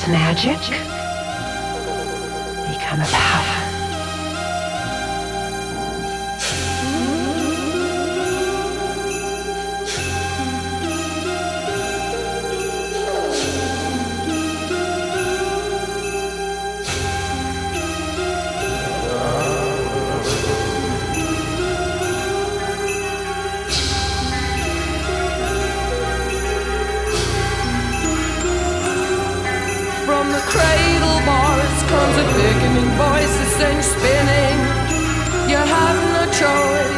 magic become a power. Beckoning voices and spinning. You have no choice.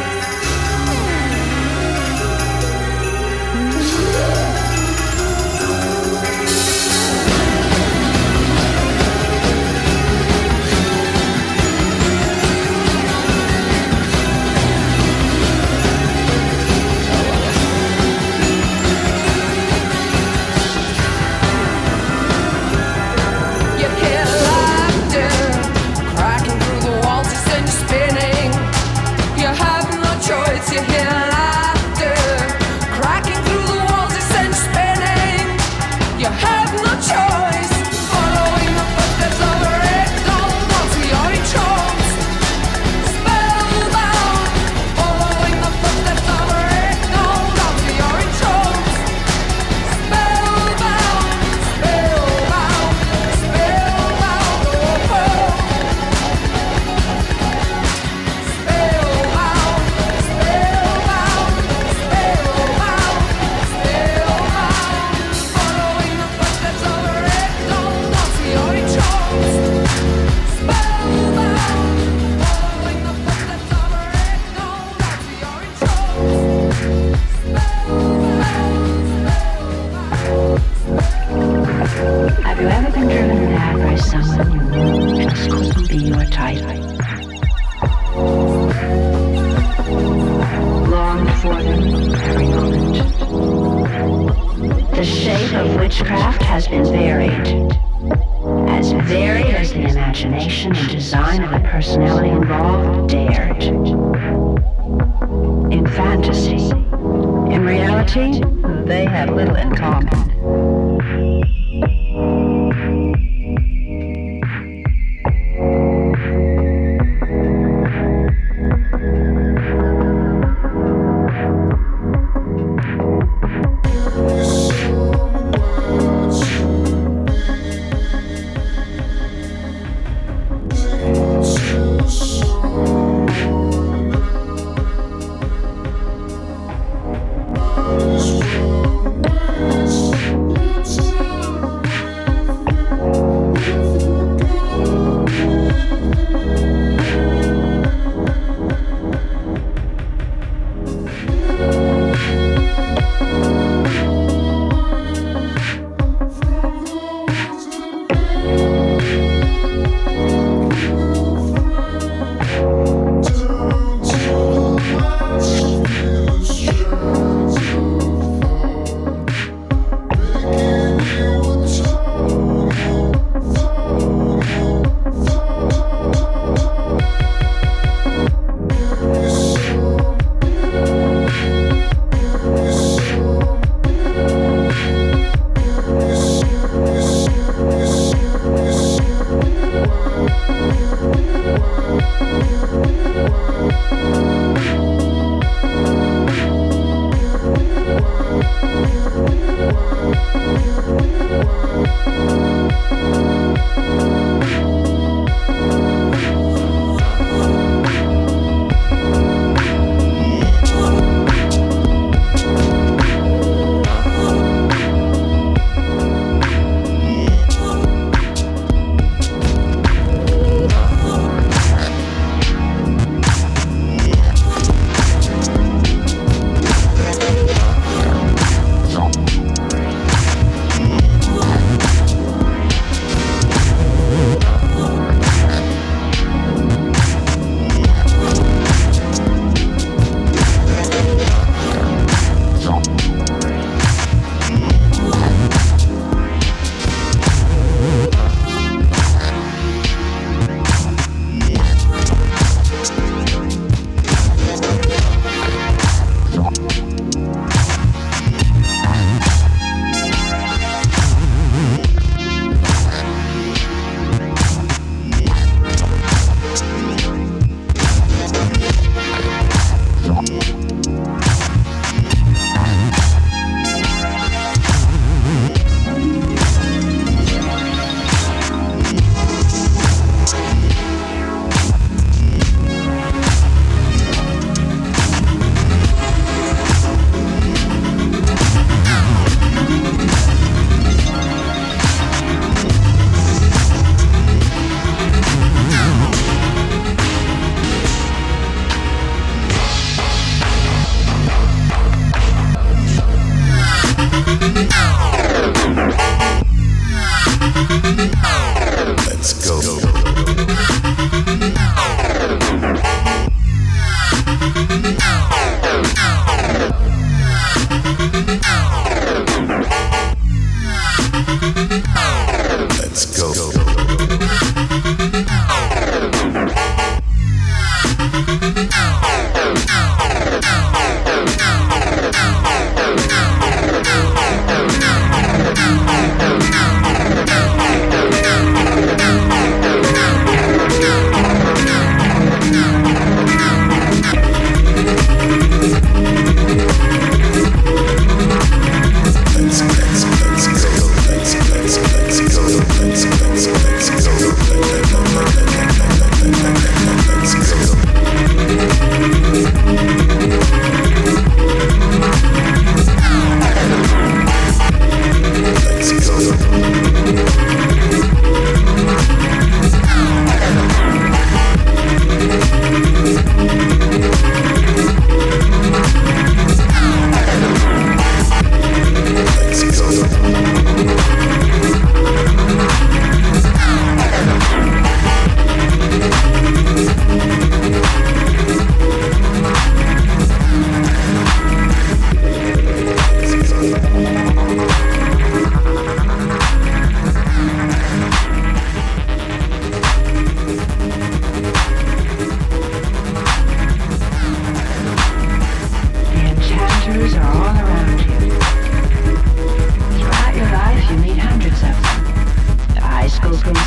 You hear laughter cracking through the walls, it sends spinning. You have no choice. Following the footsteps of a red dawn onto your entranced. Spellbound. Following the footsteps of a red dawn onto your entranced. Spellbound. Spellbound. Spellbound. Oh, oh. Have you ever been driven mad by someone you knew just couldn't be your type? Long for them every moment. The shape of witchcraft has been varied. As varied as the imagination and design of the personality involved dared. In fantasy. In reality, they have little in common.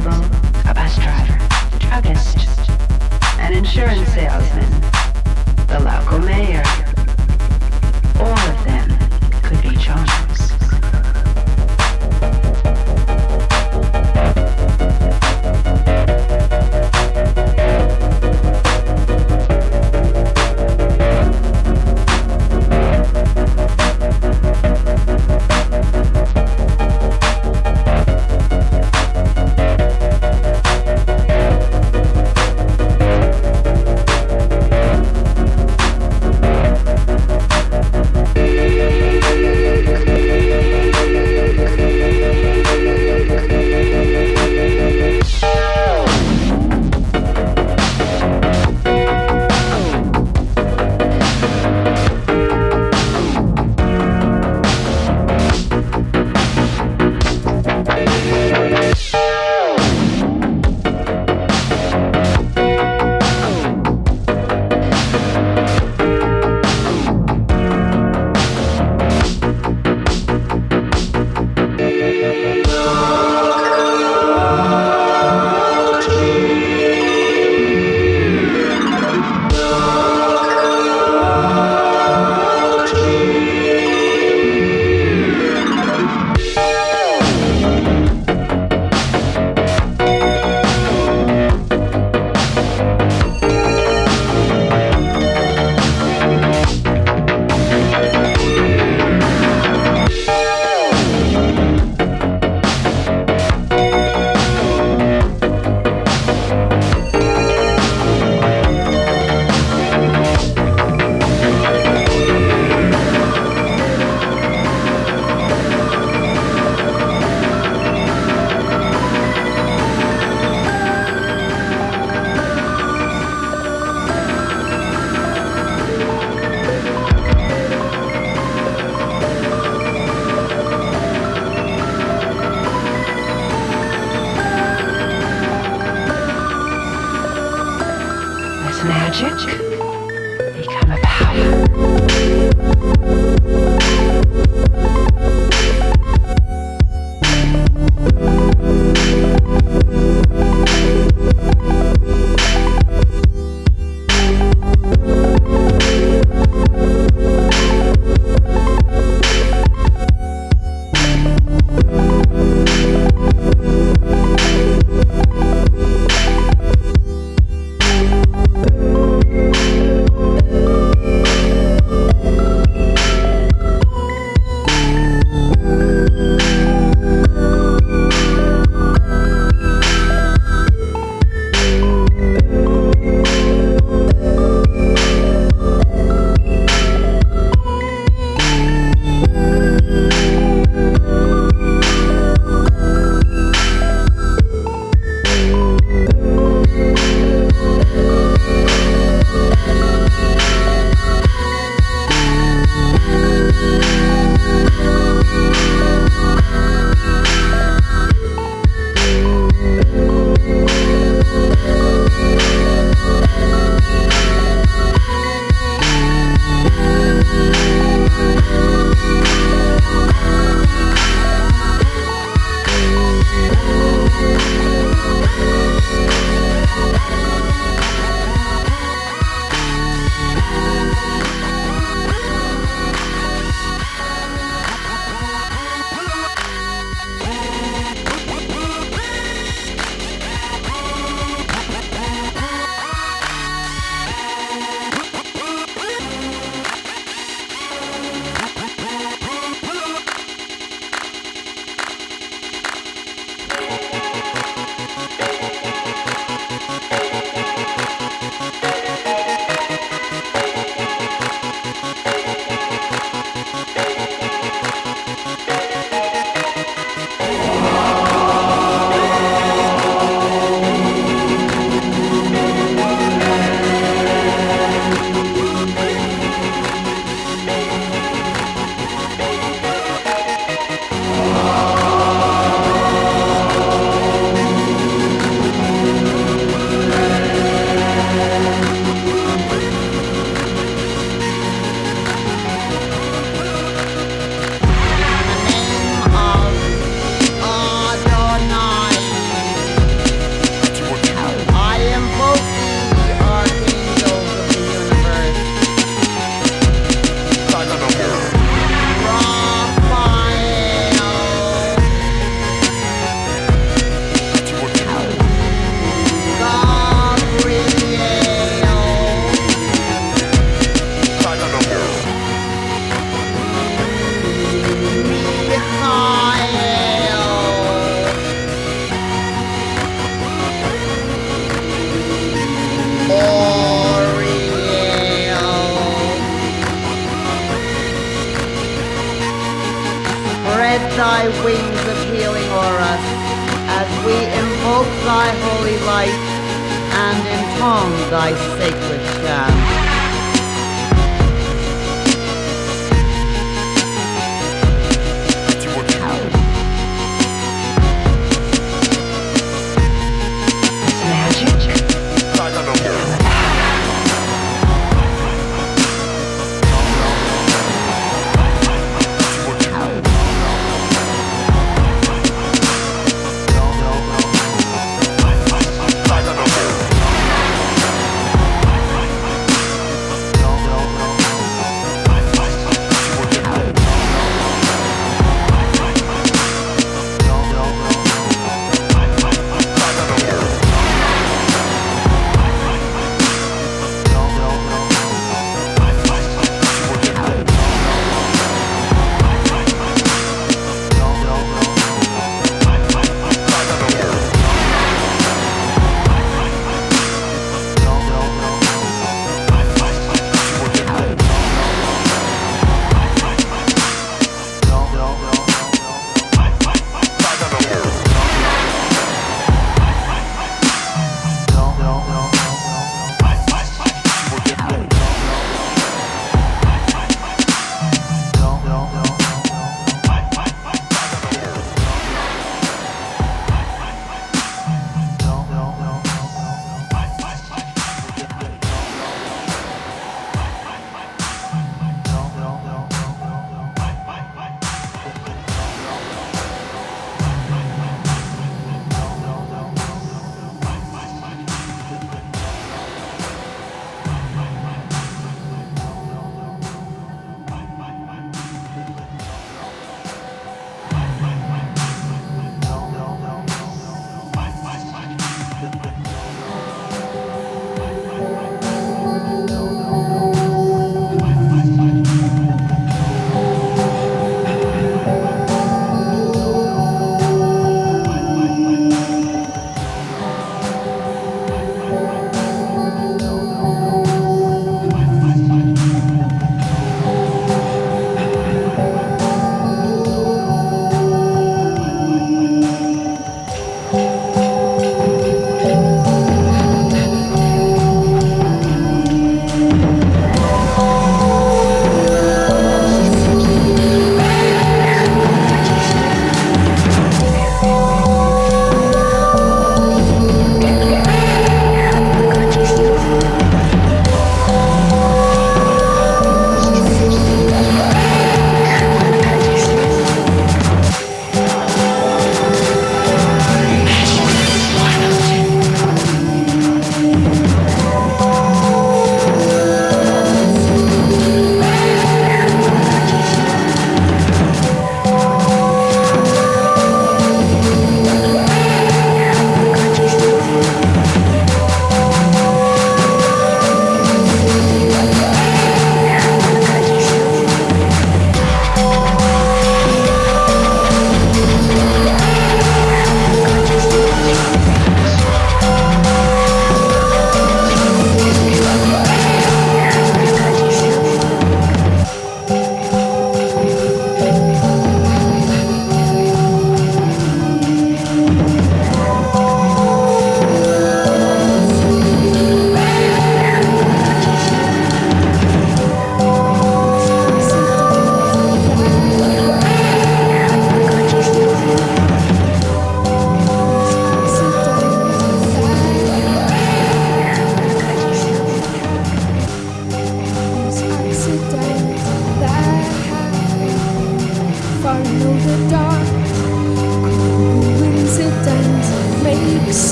constable, a bus driver, druggist, an insurance salesman, the local mayor. All of them could be charms. thy holy light, and intone thy sacred chant.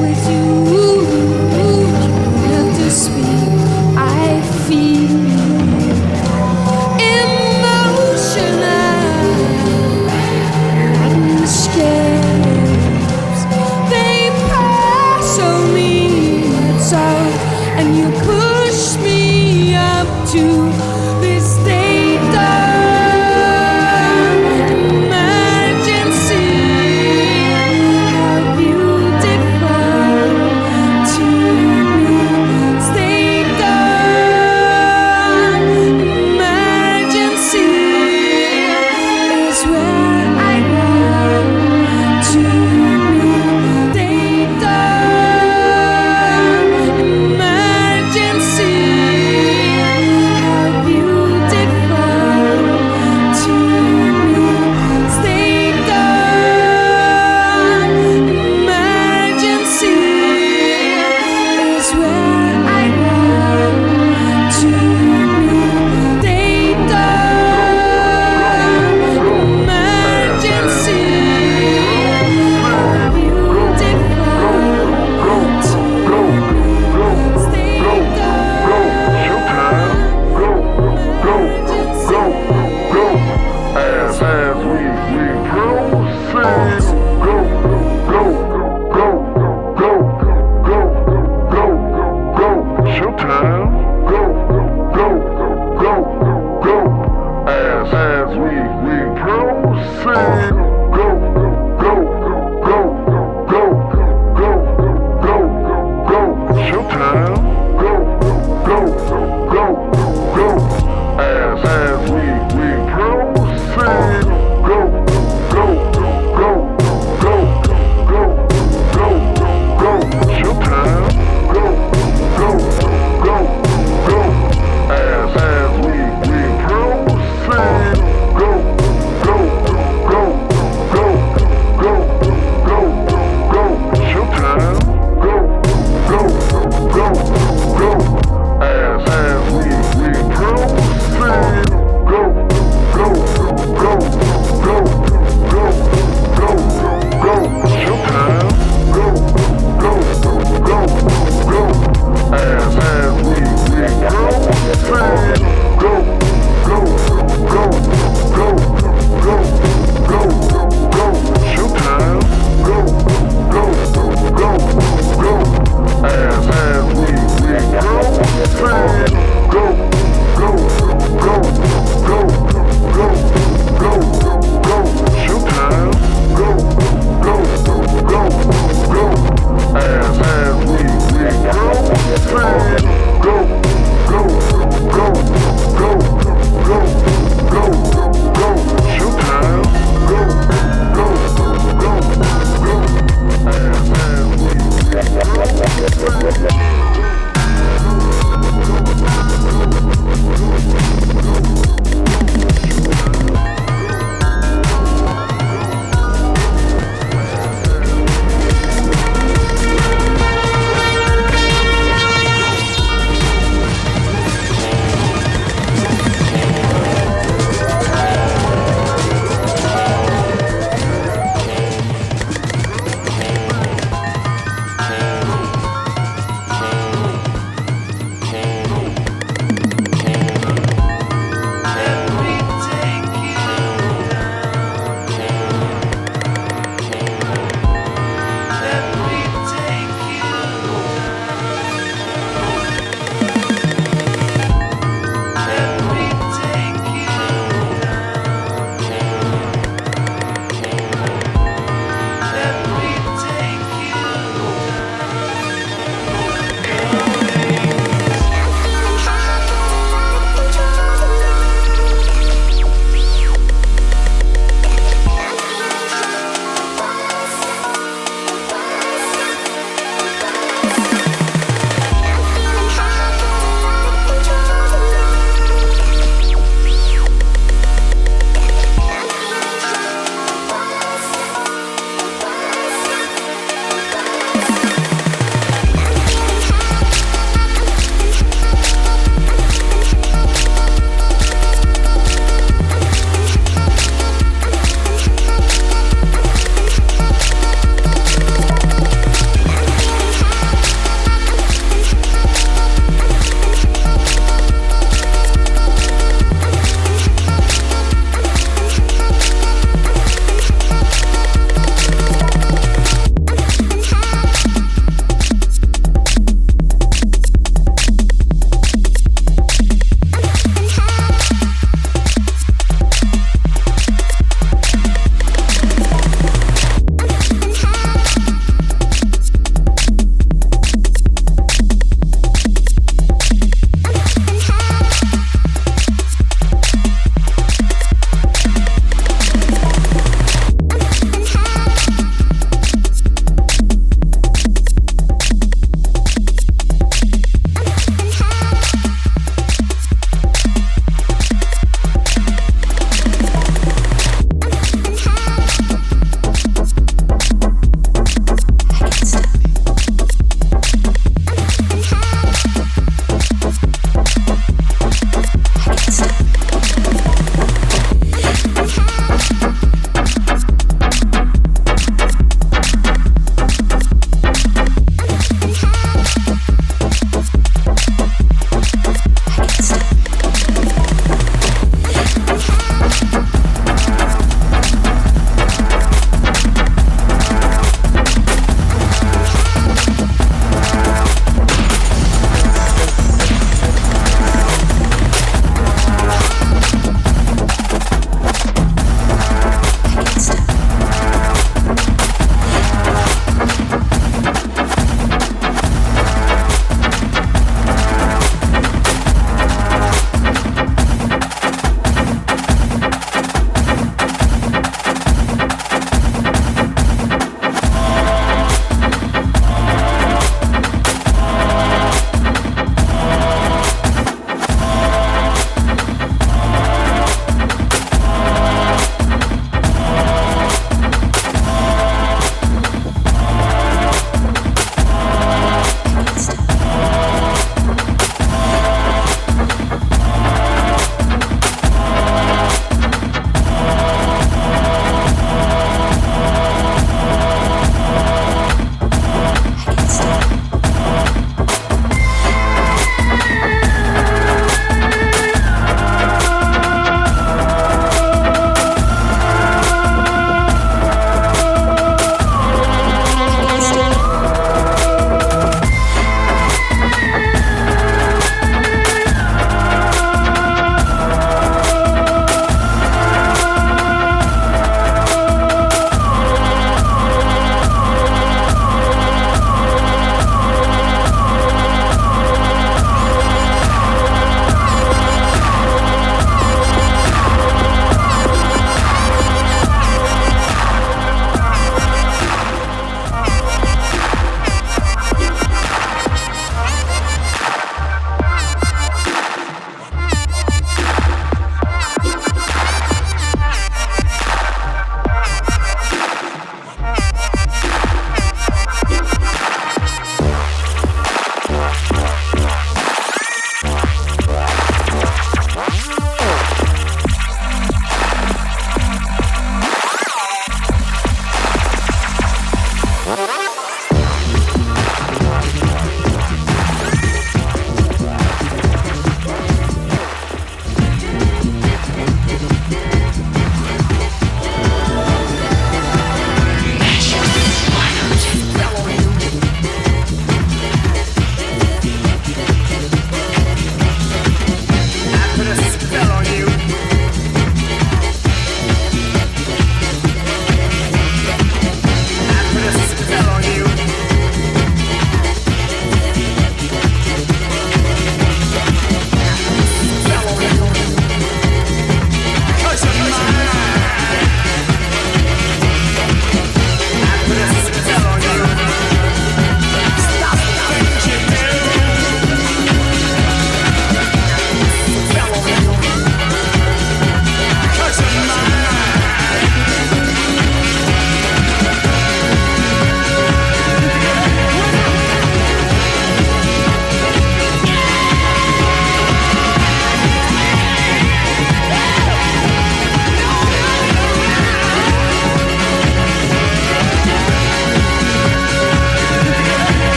With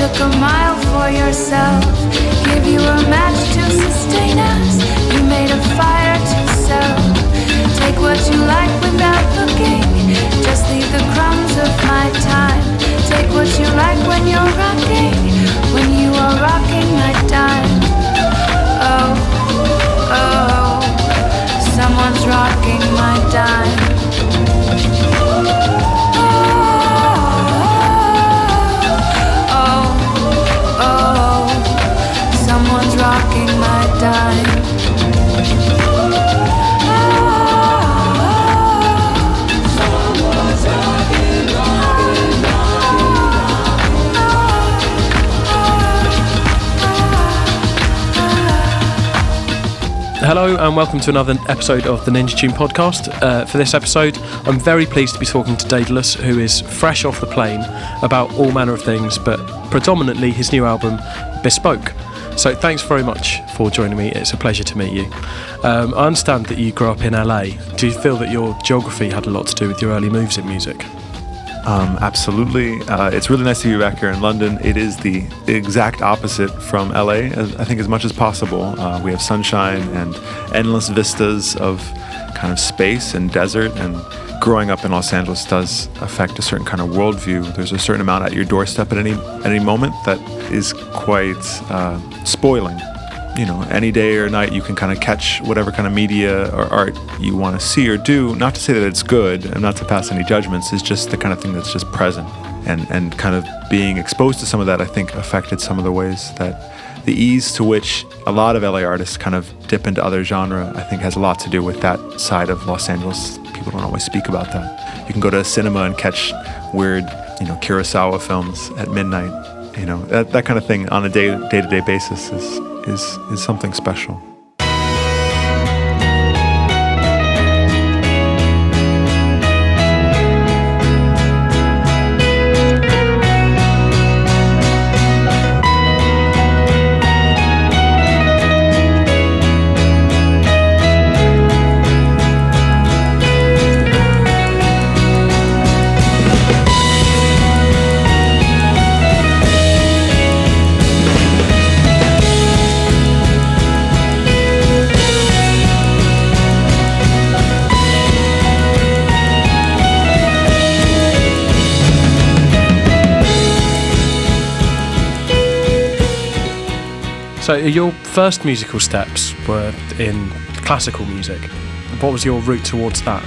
took a mile for yourself. Give you a match to sustain us. You made a fire to sell. Take what you like without looking. Just leave the crumbs of my time. Take what you like when you're rocking. When you are rocking my dime. Oh, oh, someone's rocking my dime. Someone's rocking my dime. Hello and welcome to another episode of the Ninja Tune podcast. For this episode, I'm very pleased to be talking to Daedelus, who is fresh off the plane about all manner of things, but predominantly his new album, Bespoke. So thanks very much for joining me. It's a pleasure to meet you. I understand that you grew up in LA. Do you feel that your geography had a lot to do with your early moves in music? Absolutely. It's really nice to be back here in London. It is the exact opposite from LA, I think, as much as possible. We have sunshine and endless vistas of kind of space and desert, and growing up in Los Angeles does affect a certain kind of worldview. There's a certain amount at your doorstep at any moment that is quite spoiling. You know, any day or night you can kind of catch whatever kind of media or art you want to see or do. Not to say that it's good and not to pass any judgments, it's just the kind of thing that's just present. And kind of being exposed to some of that, I think, affected some of the ways that the ease to which a lot of LA artists kind of dip into other genre, I think, has a lot to do with that side of Los Angeles. People don't always speak about that. You can go to a cinema and catch weird, Kurosawa films at midnight. That kind of thing on a day-to-day basis is something special. So your first musical steps were in classical music. What was your route towards that?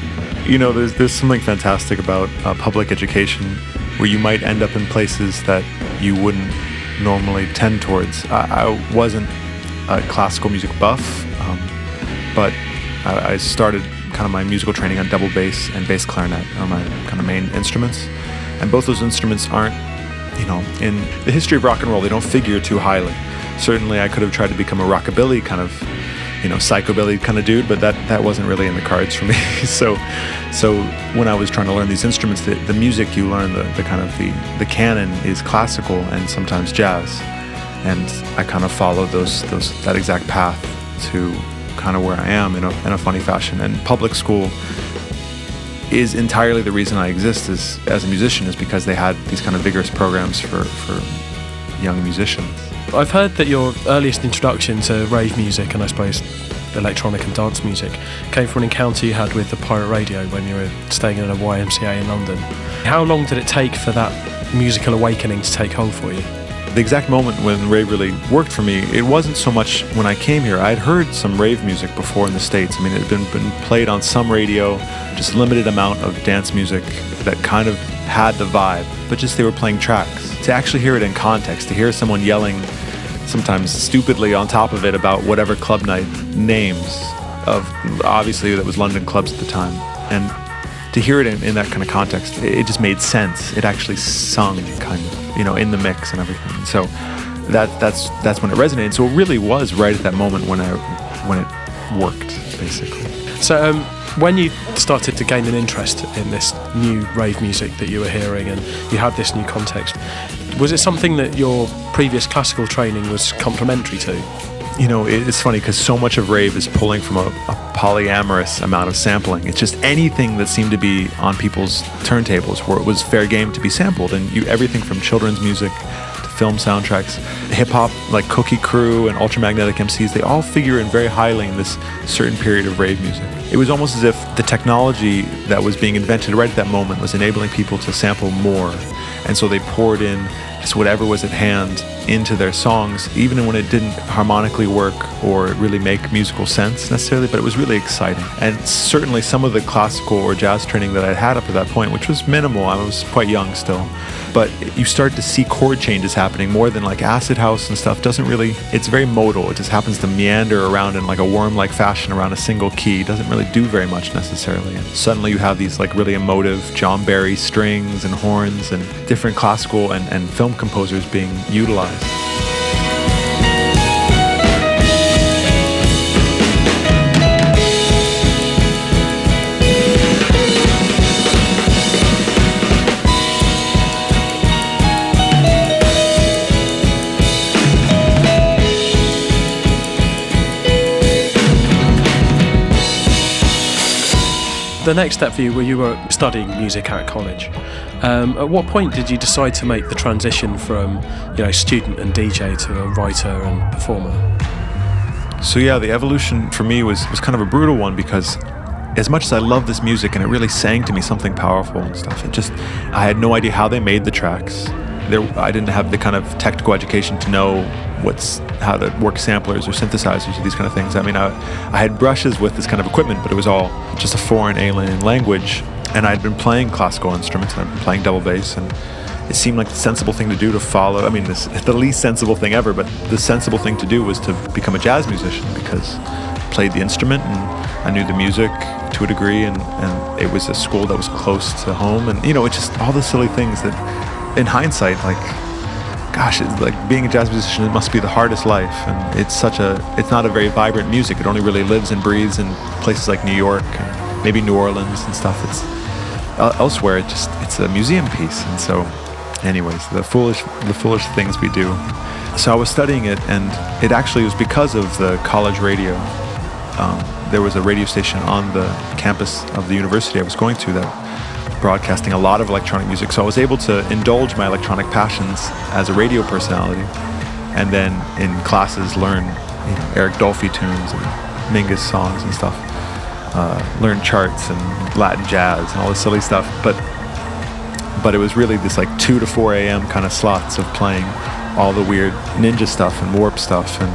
There's something fantastic about public education where you might end up in places that you wouldn't normally tend towards. I wasn't a classical music buff, but I started kind of my musical training on double bass and bass clarinet are my kind of main instruments. And both those instruments aren't, in the history of rock and roll, they don't figure too highly. Certainly I could have tried to become a rockabilly kind of, psychobilly kind of dude, but that wasn't really in the cards for me. So when I was trying to learn these instruments, the music you learn, the kind of the canon is classical and sometimes jazz. And I kind of followed that exact path to kind of where I am in a funny fashion. And public school is entirely the reason I exist as a musician, is because they had these kind of vigorous programs for young musicians. I've heard that your earliest introduction to rave music, and I suppose electronic and dance music, came from an encounter you had with the pirate radio when you were staying in a YMCA in London. How long did it take for that musical awakening to take hold for you? The exact moment when rave really worked for me, it wasn't so much when I came here. I'd heard some rave music before in the States. I mean, it had been played on some radio, just a limited amount of dance music that kind of had the vibe, but just they were playing tracks. To actually hear it in context, to hear someone yelling sometimes stupidly on top of it about whatever club night names of, obviously that was London clubs at the time, and to hear it in that kind of context, it just made sense. It actually sung kind of, in the mix and everything. So that's when it resonated. So it really was right at that moment when it worked, basically. So when you started to gain an interest in this new rave music that you were hearing and you had this new context, was it something that your previous classical training was complementary to? It's funny because so much of rave is pulling from a polyamorous amount of sampling. It's just anything that seemed to be on people's turntables where it was fair game to be sampled, and everything from children's music to film soundtracks. Hip-hop, like Cookie Crew and Ultramagnetic MCs, they all figure in very highly in this certain period of rave music. It was almost as if the technology that was being invented right at that moment was enabling people to sample more. And so they poured in just whatever was at hand into their songs, even when it didn't harmonically work or really make musical sense necessarily, but it was really exciting. And certainly some of the classical or jazz training that I had up to that point, which was minimal, I was quite young still, but you start to see chord changes happening more than like acid house and stuff. It's very modal. It just happens to meander around in like a worm-like fashion around a single key. It doesn't really do very much necessarily. And suddenly you have these like really emotive John Barry strings and horns and different classical and film composers being utilized. The next step for you, where you were studying music at college, at what point did you decide to make the transition from, student and DJ to a writer and performer? So yeah, the evolution for me was kind of a brutal one, because as much as I love this music and it really sang to me something powerful and stuff, I had no idea how they made the tracks. I didn't have the kind of technical education to know how to work samplers or synthesizers or these kind of things. I mean, I had brushes with this kind of equipment, but it was all just a foreign alien language. And I'd been playing classical instruments, and I'd been playing double bass, and it seemed like the sensible thing to do to follow. I mean, the least sensible thing ever, but the sensible thing to do was to become a jazz musician, because I played the instrument and I knew the music to a degree, and it was a school that was close to home, and it's just all the silly things that, in hindsight, like, gosh, it's like being a jazz musician, it must be the hardest life. And it's not a very vibrant music. It only really lives and breathes in places like New York and maybe New Orleans and stuff. It's elsewhere, it's a museum piece. And so anyways, the foolish things we do. So I was studying it, and it actually was because of the college radio. There was a radio station on the campus of the university I was going to that broadcasting a lot of electronic music, so I was able to indulge my electronic passions as a radio personality, and then in classes learn Eric Dolphy tunes and Mingus songs and stuff, learn charts and Latin jazz and all this silly stuff, but it was really this like 2 to 4 a.m. kind of slots of playing all the weird ninja stuff and warp stuff, and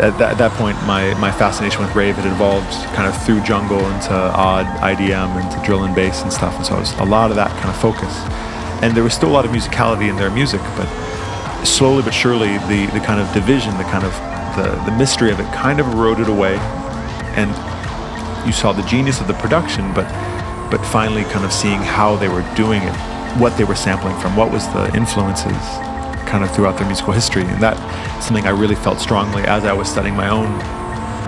at that point, my fascination with rave had evolved kind of through jungle into odd IDM, into drill and bass and stuff, and so it was a lot of that kind of focus. And there was still a lot of musicality in their music, but slowly but surely, the kind of division, the kind of the mystery of it kind of eroded away, and you saw the genius of the production, but finally kind of seeing how they were doing it, what they were sampling from, what was the influences kind of throughout their musical history. And that's something I really felt strongly as I was studying my own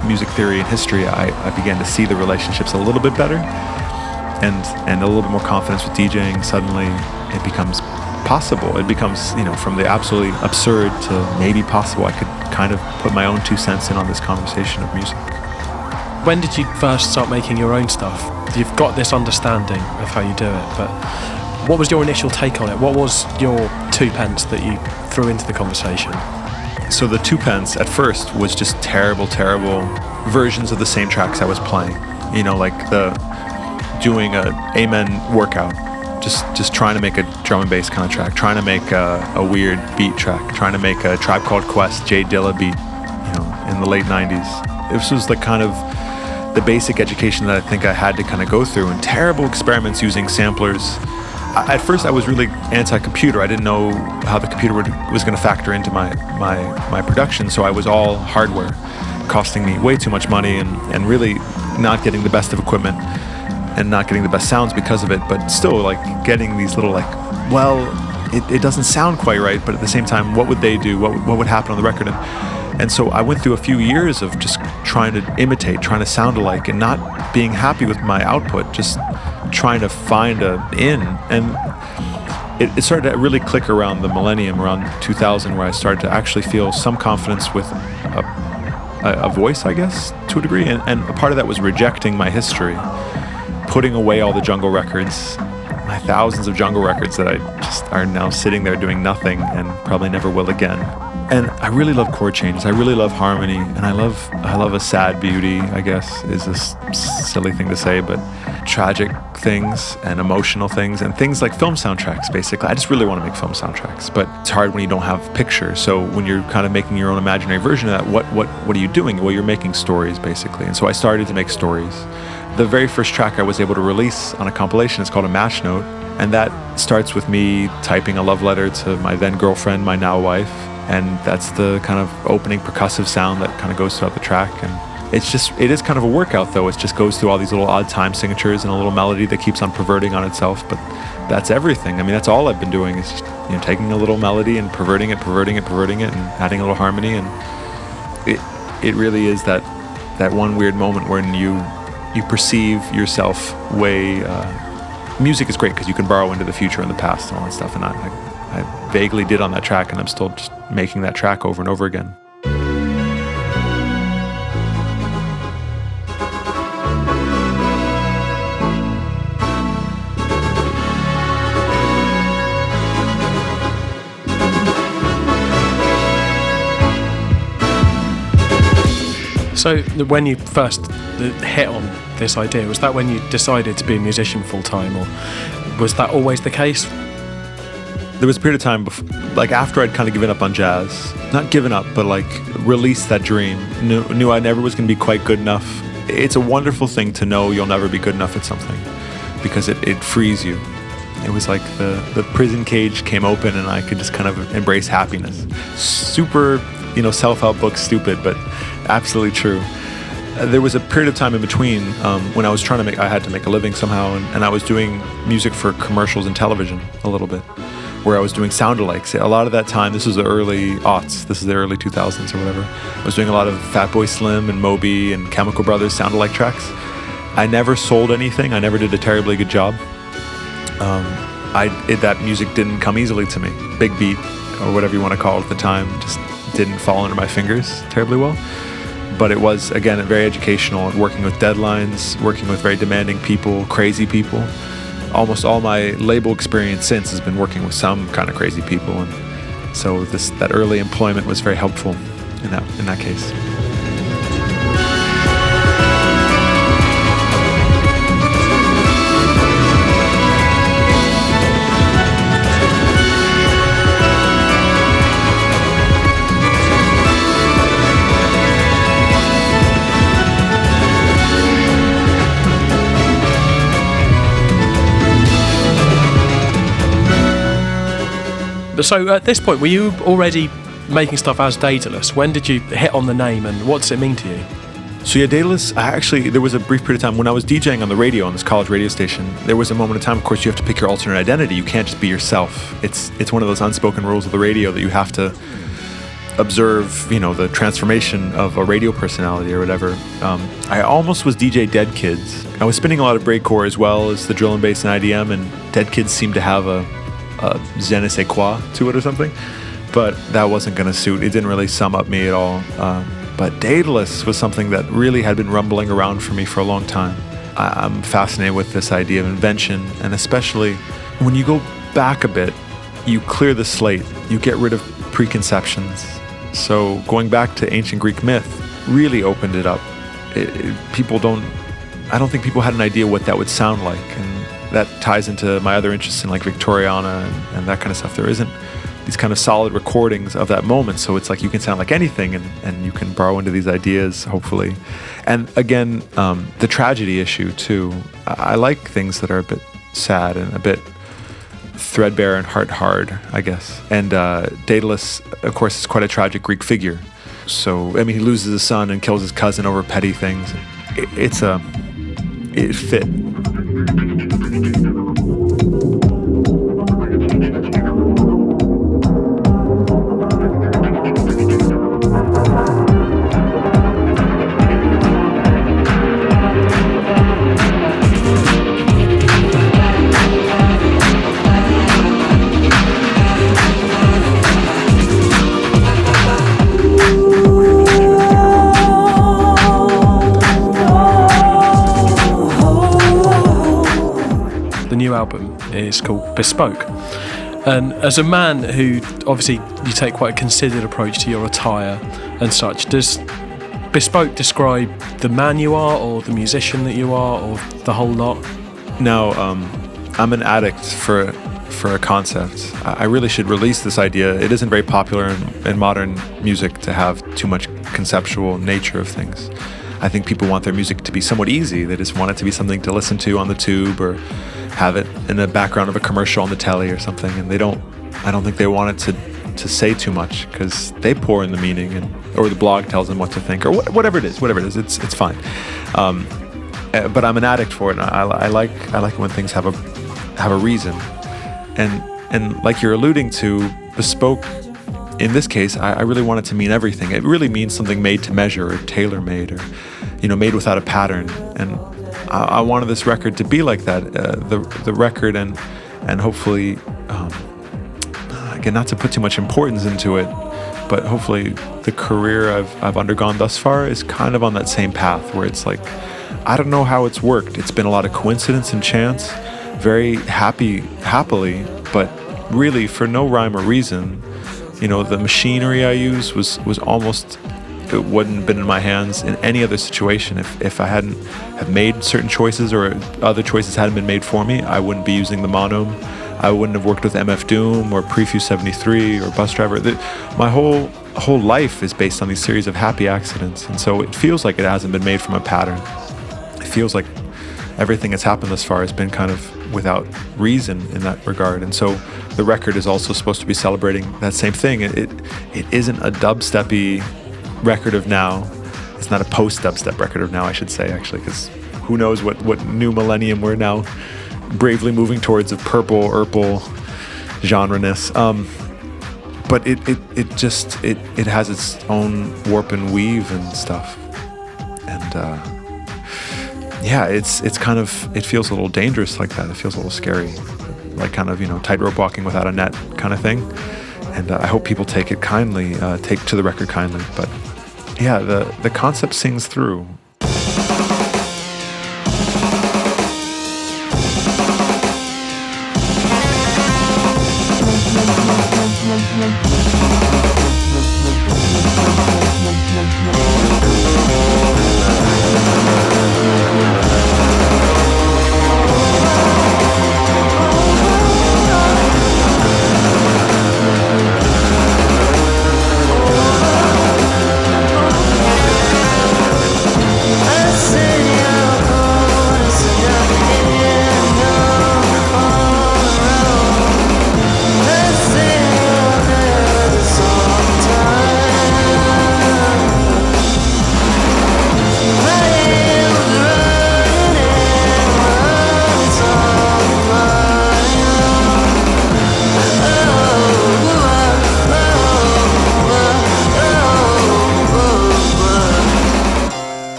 music theory and history. I began to see the relationships a little bit better, and a little bit more confidence with DJing. Suddenly it becomes possible. It becomes, from the absolutely absurd to maybe possible. I could kind of put my own 2 cents in on this conversation of music. When did you first start making your own stuff? You've got this understanding of how you do it, but what was your initial take on it? What was your 2 pence that you threw into the conversation? So the 2 pence at first was just terrible versions of the same tracks I was playing. Like doing a Amen workout, just trying to make a drum and bass kind of track, trying to make a weird beat track, trying to make a Tribe Called Quest, Jay Dilla beat, in the late 90s. This was the kind of the basic education that I think I had to kind of go through, and terrible experiments using samplers. At first, I was really anti-computer. I didn't know how the computer was going to factor into my production, so I was all hardware, costing me way too much money, and really not getting the best of equipment and not getting the best sounds because of it, but still like getting these little it doesn't sound quite right, but at the same time, what would they do? What would happen on the record? And so I went through a few years of just trying to imitate, trying to sound alike, and not being happy with my output, just trying to find and it started to really click around the millennium, around 2000, where I started to actually feel some confidence with a voice, I guess, to a degree, and a part of that was rejecting my history, putting away all the jungle records, my thousands of jungle records that I just are now sitting there doing nothing and probably never will again. And I really love chord changes. I really love harmony, and I love a sad beauty, I guess, is a silly thing to say, but tragic things and emotional things and things like film soundtracks, basically. I just really want to make film soundtracks, but it's hard when you don't have pictures. So when you're kind of making your own imaginary version of that, what are you doing? Well, you're making stories, basically. And so I started to make stories. The very first track I was able to release on a compilation is called a Match Note, and that starts with me typing a love letter to my then girlfriend, my now wife, and that's the kind of opening percussive sound that kind of goes throughout the track. And it is kind of a workout, though. It just goes through all these little odd time signatures and a little melody that keeps on perverting on itself, but that's everything. I mean, that's all I've been doing, is just, taking a little melody and perverting it, and adding a little harmony. And it really is that one weird moment when you perceive yourself way. Music is great because you can borrow into the future and the past and all that stuff, and I vaguely did on that track, and I'm still just making that track over and over again. So when you first hit on this idea, was that when you decided to be a musician full-time, or was that always the case? There was a period of time after I'd kind of given up on jazz, not given up, but released that dream, knew I never was going to be quite good enough. It's a wonderful thing to know you'll never be good enough at something, because it frees you. It was like the prison cage came open and I could just kind of embrace happiness. Super, self-help book stupid, but absolutely true. There was a period of time in between when I was I had to make a living somehow, and I was doing music for commercials and television a little bit, where I was doing sound-alikes. A lot of that time, this was the early aughts, this is the early 2000s or whatever, I was doing a lot of Fatboy Slim and Moby and Chemical Brothers sound-alike tracks. I never sold anything, I never did a terribly good job. That music didn't come easily to me. Big beat, or whatever you want to call it at the time, just didn't fall under my fingers terribly well. But it was, again, very educational, working with deadlines, working with very demanding people, crazy people. Almost all my label experience since has been working with some kind of crazy people, and so that early employment was very helpful in that case. So at this point, were you already making stuff as Daedalus? When did you hit on the name, and what does it mean to you? So yeah, Daedalus, there was a brief period of time when I was DJing on the radio, on this college radio station. There was a moment of time, of course, you have to pick your alternate identity. You can't just be yourself. It's one of those unspoken rules of the radio that you have to observe, the transformation of a radio personality or whatever. I almost was DJ Dead Kids. I was spinning a lot of breakcore as well as the drill and bass and IDM, and Dead Kids seemed to have a je ne sais quoi to it or something, but that wasn't going to suit. It didn't really sum up me at all. But Daedalus was something that really had been rumbling around for me for a long time. I'm fascinated with this idea of invention, and especially when you go back a bit, you clear the slate, you get rid of preconceptions. So going back to ancient Greek myth really opened it up. I don't think people had an idea what that would sound like, and that ties into my other interests in Victoriana and that kind of stuff. There isn't these kind of solid recordings of that moment, so it's you can sound like anything, and you can borrow into these ideas, hopefully. And again, the tragedy issue too. I like things that are a bit sad and a bit threadbare and hard, I guess. And Daedalus, of course, is quite a tragic Greek figure. So, he loses his son and kills his cousin over petty things. It fit. is called Bespoke. And as a man who, obviously, you take quite a considered approach to your attire and such, does Bespoke describe the man you are, or the musician that you are, or the whole lot? No, I'm an addict for a concept. I really should release this idea. It isn't very popular in modern music to have too much conceptual nature of things. I think people want their music to be somewhat easy. They just want it to be something to listen to on the tube, or have it in the background of a commercial on the telly or something. And I don't think they want it to say too much, because they pour in the meaning, or the blog tells them what to think, or whatever it is. It's fine. But I'm an addict for it. And I like it when things have a reason. And like you're alluding to, Bespoke, in this case, I really want it to mean everything. It really means something made to measure, or tailor-made, or made without a pattern. And I wanted this record to be like that. The record, and hopefully, again, not to put too much importance into it, but hopefully the career I've undergone thus far is kind of on that same path, where it's like, I don't know how it's worked. It's been a lot of coincidence and chance, very happily, but really for no rhyme or reason. The machinery I use was almost, it wouldn't have been in my hands in any other situation. If I hadn't have made certain choices, or other choices hadn't been made for me, I wouldn't be using the Monome. I wouldn't have worked with MF Doom or Prefuse 73 or Bus Driver. My whole life is based on these series of happy accidents, and so it feels like it hasn't been made from a pattern. It feels like everything that's happened thus far has been kind of without reason in that regard. And so the record is also supposed to be celebrating that same thing. It isn't a dubsteppy record of now. It's not a post-dubstep record of now, I should say, actually, because who knows what new millennium we're now bravely moving towards, of purple, genre-ness. But it has its own warp and weave and stuff. And it's kind of, it feels a little dangerous like that. It feels a little scary, like kind of, tightrope walking without a net kind of thing. And I hope people take it kindly, take to the record kindly. But yeah, the concept sings through.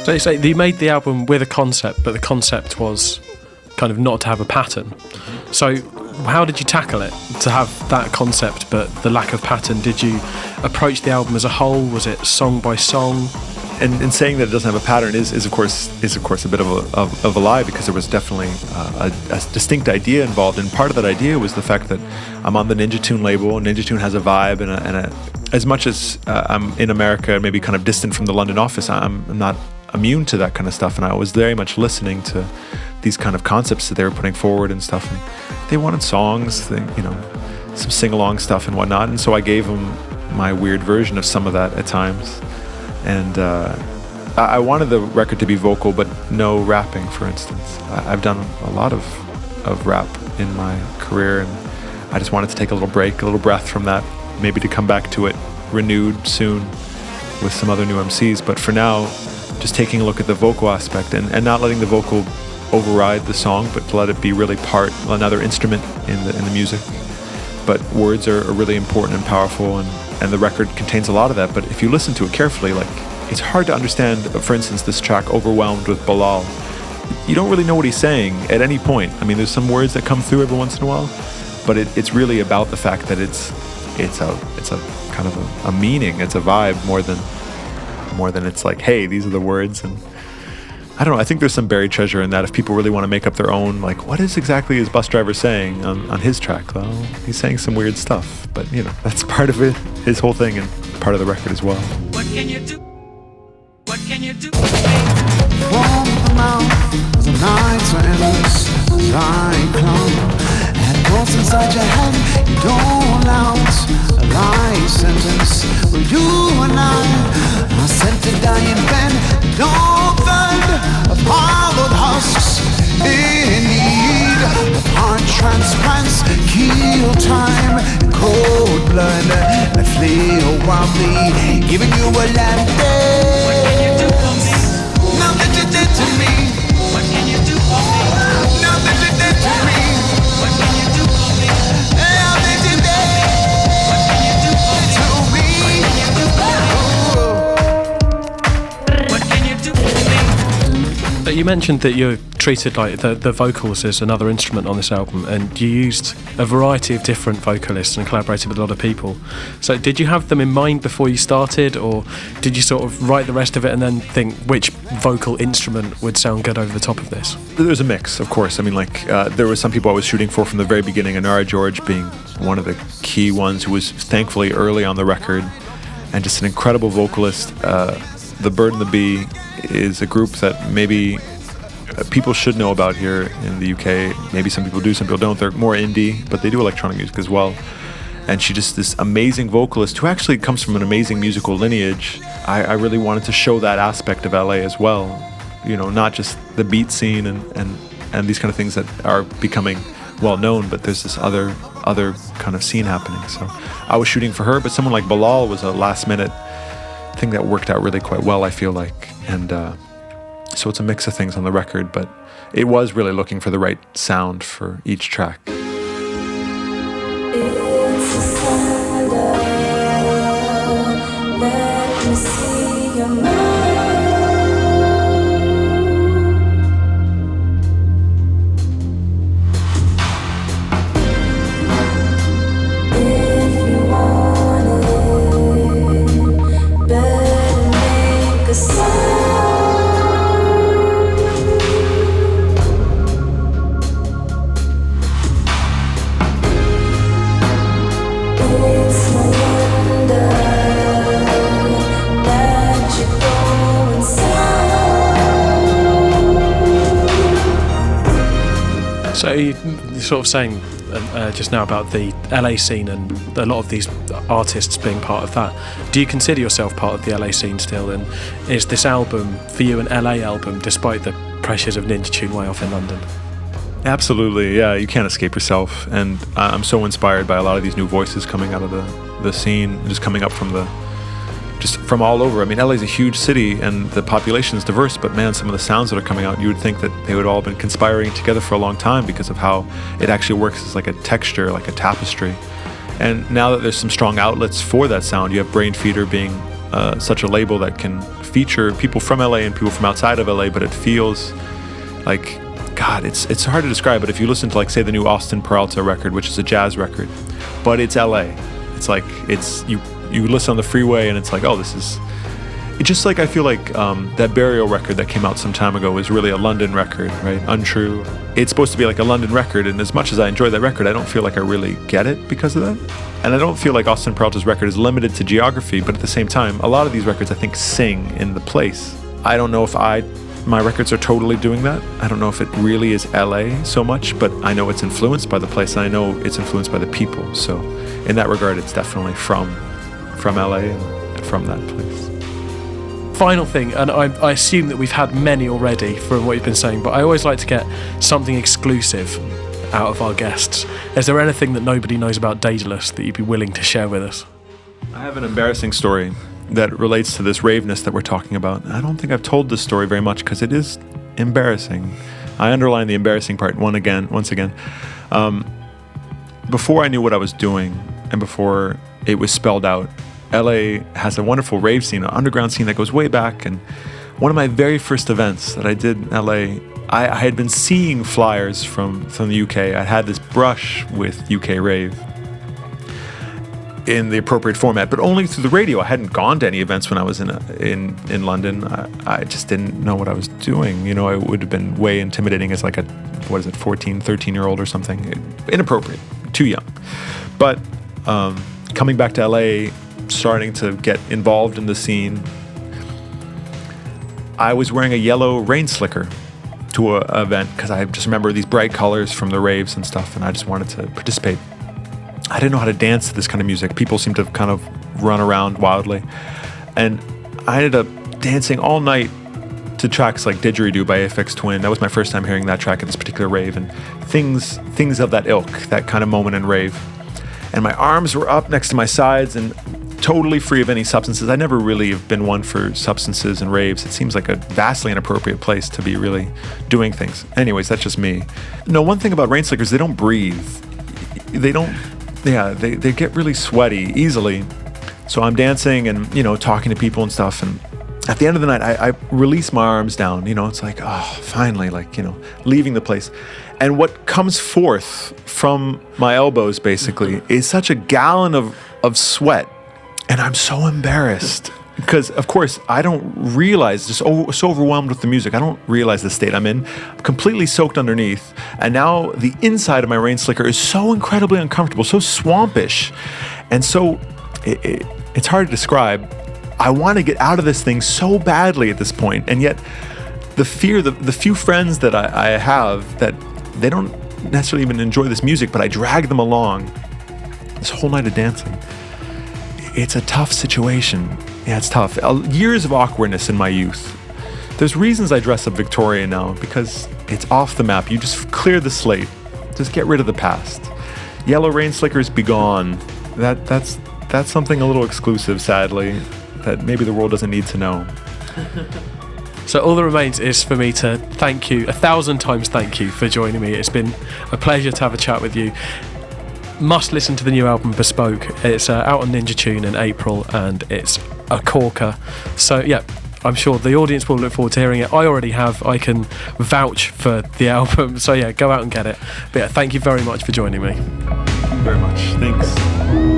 So you say you made the album with a concept, but the concept was kind of not to have a pattern. So how did you tackle it, to have that concept but the lack of pattern? Did you approach the album as a whole? Was it song by song? And saying that it doesn't have a pattern is of course a bit of a lie, because there was definitely a distinct idea involved, and part of that idea was the fact that I'm on the Ninja Tune label, and Ninja Tune has a vibe, and as much as I'm in America and maybe kind of distant from the London office, I'm not immune to that kind of stuff, and I was very much listening to these kind of concepts that they were putting forward and stuff, and they wanted songs, some sing-along stuff and whatnot, and so I gave them my weird version of some of that at times. And I wanted the record to be vocal, but no rapping, for instance. I've done a lot of rap in my career, and I just wanted to take a little break, a little breath from that, maybe to come back to it renewed soon with some other new MCs. But for now, just taking a look at the vocal aspect, and not letting the vocal override the song, but to let it be really another instrument in the music. But words are really important and powerful, and the record contains a lot of that. But if you listen to it carefully, it's hard to understand, for instance, this track, Overwhelmed with Bilal. You don't really know what he's saying at any point. I mean, there's some words that come through every once in a while, but it's really about the fact that it's a kind of a meaning, it's a vibe more than it's like, hey, these are the words, and I don't know, I think there's some buried treasure in that if people really want to make up their own, like, what is exactly his bus driver saying on his track? Well, he's saying some weird stuff, but, you know, that's part of it, his whole thing, and part of the record as well. What can you do? What can you do? From the mouth of the night's endless cyclone, and what's inside your head, you don't announce a life sentence. Well, you and I are sent to die in bed. Don't find of hollowed husks in need of heart transplants, kill time and cold blood that flail wildly, giving you a lap day. What can you do for me? Nothing you did to me. What can you do for me? Nothing you did to me. What can you do for me? Nothing you did What can you do for me? to me. What can you do for me? You mentioned that you treated like the vocals as another instrument on this album, and you used a variety of different vocalists and collaborated with a lot of people. So did you have them in mind before you started, or did you sort of write the rest of it and then think which vocal instrument would sound good over the top of this? There's a mix, of course. I mean, like, there were some people I was shooting for from the very beginning, Anara George being one of the key ones who was thankfully early on the record, and just an incredible vocalist. The Bird and the Bee is a group that maybe people should know about here in the UK. Maybe some people do, some people don't. They're more indie, but they do electronic music as well. And she just this amazing vocalist who actually comes from an amazing musical lineage. I really wanted to show that aspect of LA as well. You know, not just the beat scene and these kind of things that are becoming well known, but there's this other kind of scene happening. So I was shooting for her, but someone like Bilal was a last minute thing that worked out really quite well, I feel like. And so it's a mix of things on the record, but it was really looking for the right sound for each track. It's a Sunday, let me see your mind. If you want it, better make a sound. So you're sort of saying just now about the LA scene and a lot of these artists being part of that. Do you consider yourself part of the LA scene still? And is this album for you an LA album despite the pressures of Ninja Tune way off in London? Absolutely, yeah, you can't escape yourself. And I'm so inspired by a lot of these new voices coming out of the scene, just coming up from all over. I mean, LA is a huge city and the population is diverse, but man, some of the sounds that are coming out, you would think that they would all have been conspiring together for a long time because of how it actually works as like a texture, like a tapestry. And now that there's some strong outlets for that sound, you have Brain Feeder being such a label that can feature people from LA and people from outside of LA, but it feels like, God, it's hard to describe, but if you listen to, like, say, the new Austin Peralta record, which is a jazz record, but it's LA. It's like, you listen on the freeway and it's like, oh, it's just like, I feel like that Burial record that came out some time ago was really a London record, right? Untrue. It's supposed to be like a London record, and as much as I enjoy that record, I don't feel like I really get it because of that. And I don't feel like Austin Peralta's record is limited to geography, but at the same time, a lot of these records I think sing in the place. I don't know if my records are totally doing that. I don't know if it really is LA so much, but I know it's influenced by the place, and I know it's influenced by the people. So in that regard, it's definitely from LA and from that place. Final thing, and I assume that we've had many already from what you've been saying, but I always like to get something exclusive out of our guests. Is there anything that nobody knows about Daedelus that you'd be willing to share with us? I have an embarrassing story that relates to this raveness that we're talking about. I don't think I've told this story very much because it is embarrassing. I underline the embarrassing part once again. Before I knew what I was doing and before it was spelled out, LA has a wonderful rave scene, an underground scene that goes way back. And one of my very first events that I did in LA, I had been seeing flyers from the UK. I had this brush with UK rave. in the appropriate format, but only through the radio. I hadn't gone to any events when I was in London. I just didn't know what I was doing. You know, it would have been way intimidating as like a, 14, 13-year-old or something. Inappropriate, too young. But coming back to LA, starting to get involved in the scene, I was wearing a yellow rain slicker to an event because I just remember these bright colors from the raves and stuff, and I just wanted to participate. I didn't know how to dance to this kind of music. People seemed to kind of run around wildly. And I ended up dancing all night to tracks like Didgeridoo by Aphex Twin. That was my first time hearing that track at this particular rave, and things of that ilk, that kind of moment in rave. And my arms were up next to my sides and totally free of any substances. I never really have been one for substances and raves. It seems like a vastly inappropriate place to be really doing things. Anyways, that's just me. No, one thing about rain slickers, they don't breathe. They get really sweaty easily. So I'm dancing and, you know, talking to people and stuff. And at the end of the night, I release my arms down. You know, it's like, oh, finally, like, you know, leaving the place. And what comes forth from my elbows, basically, is such a gallon of sweat. And I'm so embarrassed because, of course, I don't realize, just so overwhelmed with the music, I don't realize the state I'm in. I'm completely soaked underneath. And now the inside of my rain slicker is so incredibly uncomfortable, so swampish. And so it's hard to describe. I want to get out of this thing so badly at this point. And yet the fear, the few friends that I have that they don't necessarily even enjoy this music, but I drag them along this whole night of dancing. It's a tough situation. Yeah, it's tough. Years of awkwardness in my youth. There's reasons I dress up Victorian now, because it's off the map. You just clear the slate. Just get rid of the past. Yellow rain slickers be gone. That's something a little exclusive, sadly, that maybe the world doesn't need to know. So all that remains is for me to thank you, 1,000 times thank you for joining me. It's been a pleasure to have a chat with you. Must listen to the new album Bespoke. It's out on Ninja Tune in April, and it's a corker. So yeah, I'm sure the audience will look forward to hearing it. I already have. I can vouch for the album. So yeah, go out and get it. But yeah, thank you very much for joining me. Thank you very much. Thanks.